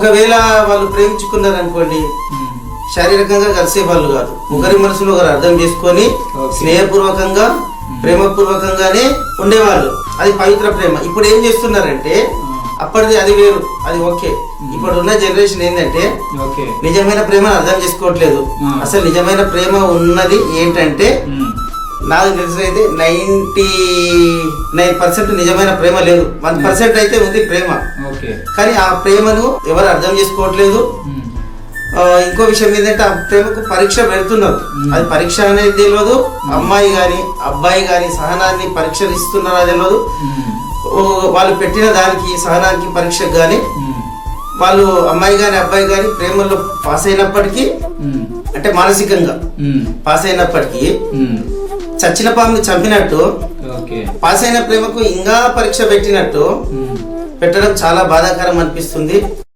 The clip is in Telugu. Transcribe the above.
ఒకవేళ వాళ్ళు ప్రేమించుకున్నారు అనుకోండి, శారీరకంగా కలిసే వాళ్ళు కాదు, ఒకరి మనసులో ఒకరు అర్థం చేసుకొని స్నేహపూర్వకంగా ప్రేమపూర్వకంగానే ఉండేవాళ్ళు. అది పవిత్ర ప్రేమ. ఇప్పుడు ఏం చేస్తున్నారంటే అప్పటిది అది వేరు, అది ఓకే. ఇప్పుడు ఉన్న జనరేషన్ ఏంటంటే నిజమైన ప్రేమ అర్థం చేసుకోవట్లేదు. అసలు నిజమైన ప్రేమ ఉన్నది ఏంటంటే నాకు తెలిసినైతే 99% నిజమైన ప్రేమ లేదు, 1% అయితే ఉంది ప్రేమ. కానీ ఆ ప్రేమను ఎవరు అర్థం చేసుకోవట్లేదు. ఇంకో విషయం ఏంటంటే ఆ ప్రేమకు పరీక్ష పెడుతున్నారు. అది పరీక్ష అనేది తెలియదు. అమ్మాయి గాని అబ్బాయి గాని సహనాన్ని పరీక్ష ఇస్తున్నారా తెలియదు. వాళ్ళు పెట్టిన దానికి సహనానికి పరీక్షకు గాని వాళ్ళు అమ్మాయి గాని అబ్బాయి గాని ప్రేమలో పాస్ అయినప్పటికీ, అంటే మానసికంగా పాస్ అయినప్పటికీ చచ్చిన పాముని చంపినట్టు పాస్ అయిన ప్రేమకు ఇంకా పరీక్ష పెట్టినట్టు పెట్టడం చాలా బాధాకరం అనిపిస్తుంది.